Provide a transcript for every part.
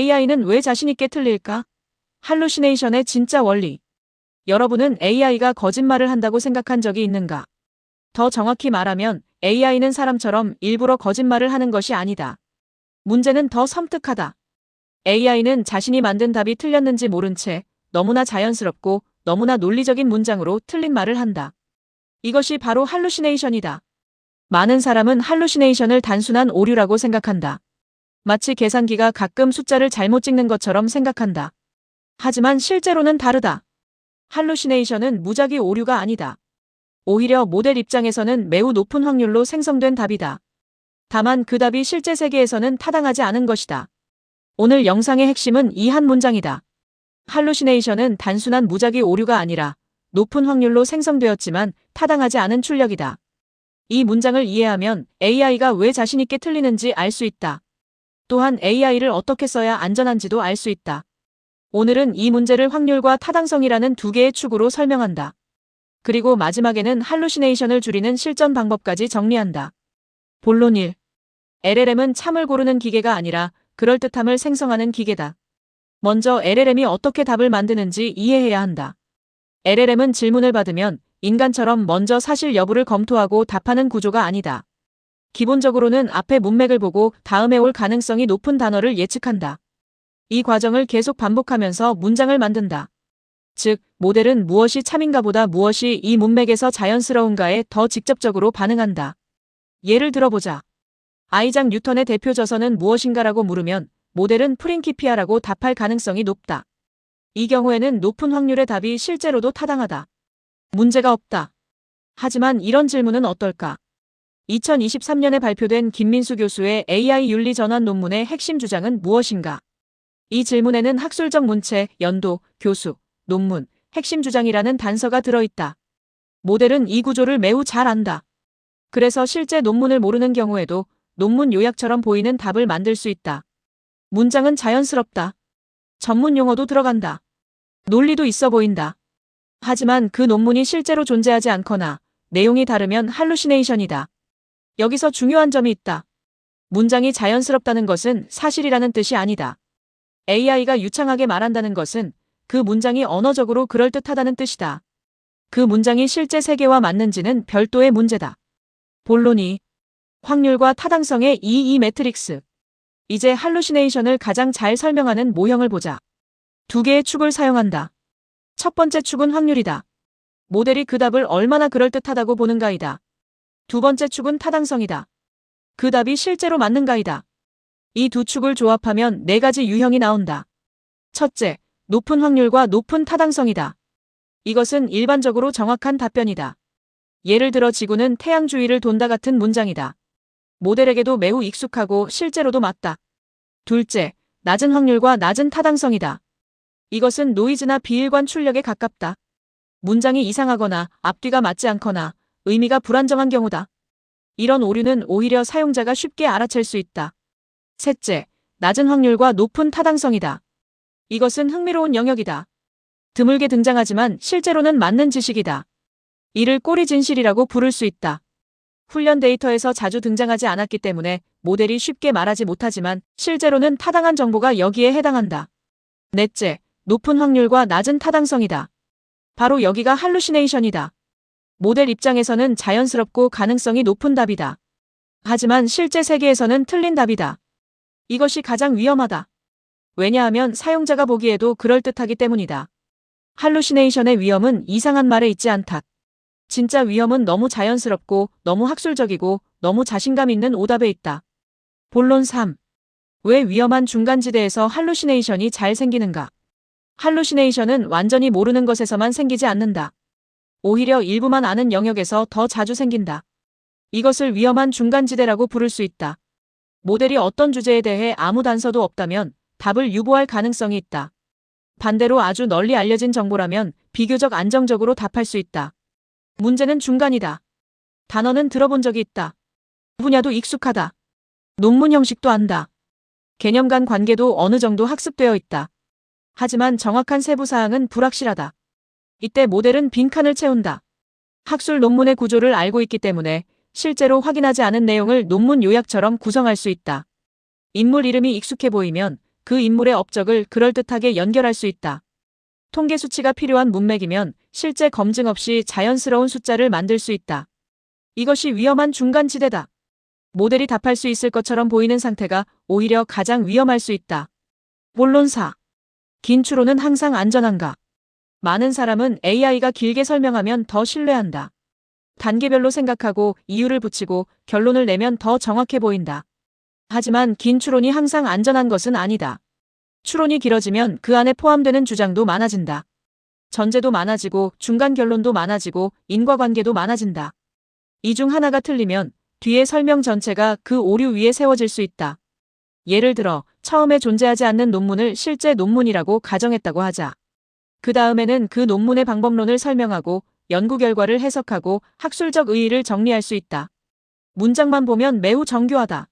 AI는 왜 자신있게 틀릴까? 할루시네이션의 진짜 원리. 여러분은 AI가 거짓말을 한다고 생각한 적이 있는가? 더 정확히 말하면 AI는 사람처럼 일부러 거짓말을 하는 것이 아니다. 문제는 더 섬뜩하다. AI는 자신이 만든 답이 틀렸는지 모른 채 너무나 자연스럽고 너무나 논리적인 문장으로 틀린 말을 한다. 이것이 바로 할루시네이션이다. 많은 사람은 할루시네이션을 단순한 오류라고 생각한다. 마치 계산기가 가끔 숫자를 잘못 찍는 것처럼 생각한다. 하지만 실제로는 다르다. 할루시네이션은 무작위 오류가 아니다. 오히려 모델 입장에서는 매우 높은 확률로 생성된 답이다. 다만 그 답이 실제 세계에서는 타당하지 않은 것이다. 오늘 영상의 핵심은 이 한 문장이다. 할루시네이션은 단순한 무작위 오류가 아니라 높은 확률로 생성되었지만 타당하지 않은 출력이다. 이 문장을 이해하면 AI가 왜 자신있게 틀리는지 알 수 있다. 또한 AI를 어떻게 써야 안전한지도 알 수 있다. 오늘은 이 문제를 확률과 타당성이라는 두 개의 축으로 설명한다. 그리고 마지막에는 할루시네이션을 줄이는 실전 방법까지 정리한다. 본론 1. LLM은 참을 고르는 기계가 아니라 그럴듯함을 생성하는 기계다. 먼저 LLM이 어떻게 답을 만드는지 이해해야 한다. LLM은 질문을 받으면 인간처럼 먼저 사실 여부를 검토하고 답하는 구조가 아니다. 기본적으로는 앞의 문맥을 보고 다음에 올 가능성이 높은 단어를 예측한다. 이 과정을 계속 반복하면서 문장을 만든다. 즉, 모델은 무엇이 참인가 보다 무엇이 이 문맥에서 자연스러운가에 더 직접적으로 반응한다. 예를 들어보자. 아이작 뉴턴의 대표 저서는 무엇인가라고 물으면 모델은 프린키피아라고 답할 가능성이 높다. 이 경우에는 높은 확률의 답이 실제로도 타당하다. 문제가 없다. 하지만 이런 질문은 어떨까? 2023년에 발표된 김민수 교수의 AI 윤리 전환 논문의 핵심 주장은 무엇인가? 이 질문에는 학술적 문체, 연도, 교수, 논문, 핵심 주장이라는 단서가 들어있다. 모델은 이 구조를 매우 잘 안다. 그래서 실제 논문을 모르는 경우에도 논문 요약처럼 보이는 답을 만들 수 있다. 문장은 자연스럽다. 전문 용어도 들어간다. 논리도 있어 보인다. 하지만 그 논문이 실제로 존재하지 않거나 내용이 다르면 할루시네이션이다. 여기서 중요한 점이 있다. 문장이 자연스럽다는 것은 사실이라는 뜻이 아니다. AI가 유창하게 말한다는 것은 그 문장이 언어적으로 그럴듯하다는 뜻이다. 그 문장이 실제 세계와 맞는지는 별도의 문제다. 본론 2. 확률과 타당성의 이 매트릭스. 이제 할루시네이션을 가장 잘 설명하는 모형을 보자. 두 개의 축을 사용한다. 첫 번째 축은 확률이다. 모델이 그 답을 얼마나 그럴듯하다고 보는가이다. 두 번째 축은 타당성이다. 그 답이 실제로 맞는가이다. 이 두 축을 조합하면 네 가지 유형이 나온다. 첫째, 높은 확률과 높은 타당성이다. 이것은 일반적으로 정확한 답변이다. 예를 들어 지구는 태양 주위를 돈다 같은 문장이다. 모델에게도 매우 익숙하고 실제로도 맞다. 둘째, 낮은 확률과 낮은 타당성이다. 이것은 노이즈나 비일관 출력에 가깝다. 문장이 이상하거나 앞뒤가 맞지 않거나 의미가 불안정한 경우다. 이런 오류는 오히려 사용자가 쉽게 알아챌 수 있다. 셋째, 낮은 확률과 높은 타당성이다. 이것은 흥미로운 영역이다. 드물게 등장하지만 실제로는 맞는 지식이다. 이를 꼬리 진실이라고 부를 수 있다. 훈련 데이터에서 자주 등장하지 않았기 때문에 모델이 쉽게 말하지 못하지만 실제로는 타당한 정보가 여기에 해당한다. 넷째, 높은 확률과 낮은 타당성이다. 바로 여기가 할루시네이션이다. 모델 입장에서는 자연스럽고 가능성이 높은 답이다. 하지만 실제 세계에서는 틀린 답이다. 이것이 가장 위험하다. 왜냐하면 사용자가 보기에도 그럴듯하기 때문이다. 할루시네이션의 위험은 이상한 말에 있지 않다. 진짜 위험은 너무 자연스럽고 너무 학술적이고 너무 자신감 있는 오답에 있다. 본론 3. 왜 위험한 중간지대에서 할루시네이션이 잘 생기는가? 할루시네이션은 완전히 모르는 것에서만 생기지 않는다. 오히려 일부만 아는 영역에서 더 자주 생긴다. 이것을 위험한 중간지대라고 부를 수 있다. 모델이 어떤 주제에 대해 아무 단서도 없다면 답을 유보할 가능성이 있다. 반대로 아주 널리 알려진 정보라면 비교적 안정적으로 답할 수 있다. 문제는 중간이다. 단어는 들어본 적이 있다. 분야도 익숙하다. 논문 형식도 안다. 개념 간 관계도 어느 정도 학습되어 있다. 하지만 정확한 세부사항은 불확실하다. 이때 모델은 빈칸을 채운다. 학술 논문의 구조를 알고 있기 때문에 실제로 확인하지 않은 내용을 논문 요약처럼 구성할 수 있다. 인물 이름이 익숙해 보이면 그 인물의 업적을 그럴듯하게 연결할 수 있다. 통계 수치가 필요한 문맥이면 실제 검증 없이 자연스러운 숫자를 만들 수 있다. 이것이 위험한 중간지대다. 모델이 답할 수 있을 것처럼 보이는 상태가 오히려 가장 위험할 수 있다. 본론사. 긴 추론은 항상 안전한가? 많은 사람은 AI가 길게 설명하면 더 신뢰한다. 단계별로 생각하고 이유를 붙이고 결론을 내면 더 정확해 보인다. 하지만 긴 추론이 항상 안전한 것은 아니다. 추론이 길어지면 그 안에 포함되는 주장도 많아진다. 전제도 많아지고 중간 결론도 많아지고 인과관계도 많아진다. 이 중 하나가 틀리면 뒤에 설명 전체가 그 오류 위에 세워질 수 있다. 예를 들어 처음에 존재하지 않는 논문을 실제 논문이라고 가정했다고 하자. 그 다음에는 그 논문의 방법론을 설명하고 연구 결과를 해석하고 학술적 의의를 정리할 수 있다. 문장만 보면 매우 정교하다.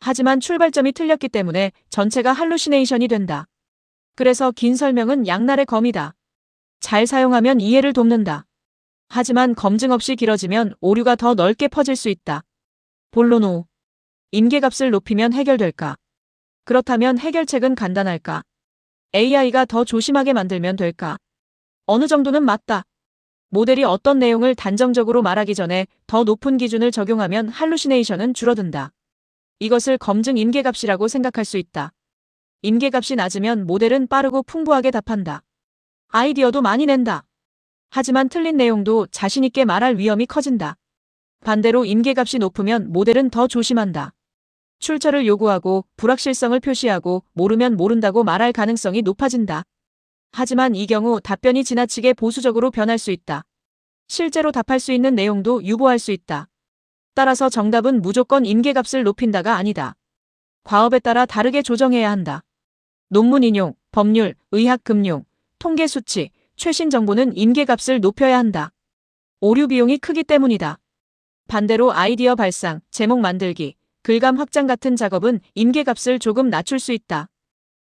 하지만 출발점이 틀렸기 때문에 전체가 할루시네이션이 된다. 그래서 긴 설명은 양날의 검이다. 잘 사용하면 이해를 돕는다. 하지만 검증 없이 길어지면 오류가 더 넓게 퍼질 수 있다. 본론 5. 임계값을 높이면 해결될까? 그렇다면 해결책은 간단할까? AI가 더 조심하게 만들면 될까? 어느 정도는 맞다. 모델이 어떤 내용을 단정적으로 말하기 전에 더 높은 기준을 적용하면 할루시네이션은 줄어든다. 이것을 검증 임계값이라고 생각할 수 있다. 임계값이 낮으면 모델은 빠르고 풍부하게 답한다. 아이디어도 많이 낸다. 하지만 틀린 내용도 자신있게 말할 위험이 커진다. 반대로 임계값이 높으면 모델은 더 조심한다. 출처를 요구하고 불확실성을 표시하고 모르면 모른다고 말할 가능성이 높아진다. 하지만 이 경우 답변이 지나치게 보수적으로 변할 수 있다. 실제로 답할 수 있는 내용도 유보할 수 있다. 따라서 정답은 무조건 임계값을 높인다가 아니다. 과업에 따라 다르게 조정해야 한다. 논문 인용, 법률, 의학 금융, 통계 수치, 최신 정보는 임계값을 높여야 한다. 오류 비용이 크기 때문이다. 반대로 아이디어 발상, 제목 만들기, 글감 확장 같은 작업은 임계값을 조금 낮출 수 있다.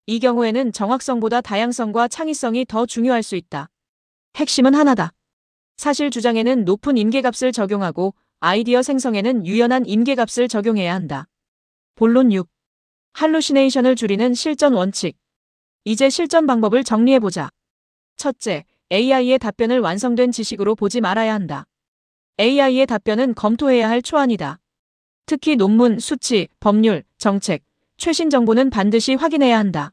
이 경우에는 정확성보다 다양성과 창의성이 더 중요할 수 있다. 핵심은 하나다. 사실 주장에는 높은 임계값을 적용하고 아이디어 생성에는 유연한 임계값을 적용해야 한다. 본론 6. 할루시네이션을 줄이는 실전 원칙. 이제 실전 방법을 정리해보자. 첫째, AI의 답변을 완성된 지식으로 보지 말아야 한다. AI의 답변은 검토해야 할 초안이다. 특히 논문, 수치, 법률, 정책, 최신 정보는 반드시 확인해야 한다.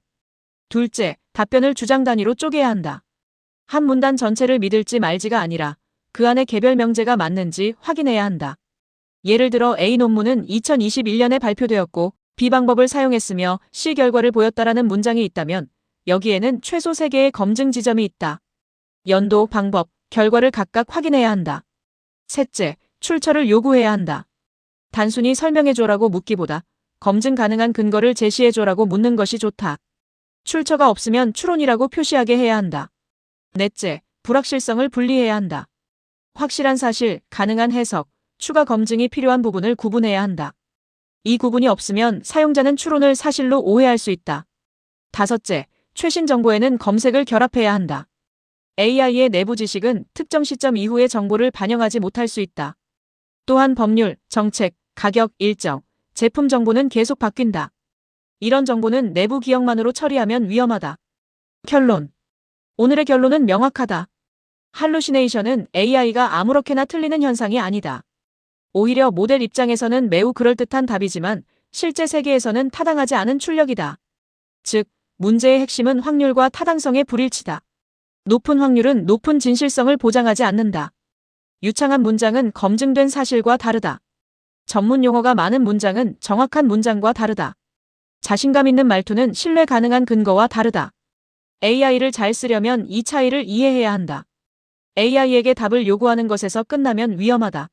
둘째, 답변을 주장 단위로 쪼개야 한다. 한 문단 전체를 믿을지 말지가 아니라 그 안에 개별 명제가 맞는지 확인해야 한다. 예를 들어 A 논문은 2021년에 발표되었고 B 방법을 사용했으며 C 결과를 보였다라는 문장이 있다면 여기에는 최소 3개의 검증 지점이 있다. 연도, 방법, 결과를 각각 확인해야 한다. 셋째, 출처를 요구해야 한다. 단순히 설명해줘라고 묻기보다 검증 가능한 근거를 제시해줘라고 묻는 것이 좋다. 출처가 없으면 추론이라고 표시하게 해야 한다. 넷째, 불확실성을 분리해야 한다. 확실한 사실, 가능한 해석, 추가 검증이 필요한 부분을 구분해야 한다. 이 구분이 없으면 사용자는 추론을 사실로 오해할 수 있다. 다섯째, 최신 정보에는 검색을 결합해야 한다. AI의 내부 지식은 특정 시점 이후의 정보를 반영하지 못할 수 있다. 또한 법률, 정책, 가격, 일정, 제품 정보는 계속 바뀐다. 이런 정보는 내부 기억만으로 처리하면 위험하다. 결론. 오늘의 결론은 명확하다. 할루시네이션은 AI가 아무렇게나 틀리는 현상이 아니다. 오히려 모델 입장에서는 매우 그럴듯한 답이지만 실제 세계에서는 타당하지 않은 출력이다. 즉, 문제의 핵심은 확률과 타당성의 불일치다. 높은 확률은 높은 진실성을 보장하지 않는다. 유창한 문장은 검증된 사실과 다르다. 전문 용어가 많은 문장은 정확한 문장과 다르다. 자신감 있는 말투는 신뢰 가능한 근거와 다르다. AI를 잘 쓰려면 이 차이를 이해해야 한다. AI에게 답을 요구하는 것에서 끝나면 위험하다.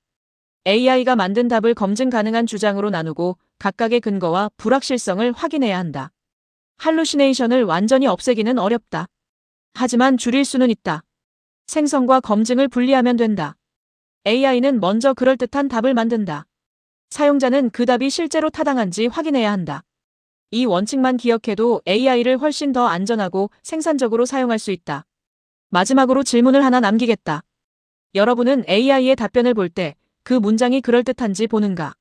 AI가 만든 답을 검증 가능한 주장으로 나누고 각각의 근거와 불확실성을 확인해야 한다. 할루시네이션을 완전히 없애기는 어렵다. 하지만 줄일 수는 있다. 생성과 검증을 분리하면 된다. AI는 먼저 그럴듯한 답을 만든다. 사용자는 그 답이 실제로 타당한지 확인해야 한다. 이 원칙만 기억해도 AI를 훨씬 더 안전하고 생산적으로 사용할 수 있다. 마지막으로 질문을 하나 남기겠다. 여러분은 AI의 답변을 볼 때 그 문장이 그럴듯한지 보는가?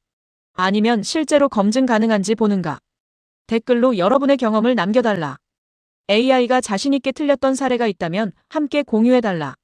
아니면 실제로 검증 가능한지 보는가? 댓글로 여러분의 경험을 남겨달라. AI가 자신있게 틀렸던 사례가 있다면 함께 공유해달라.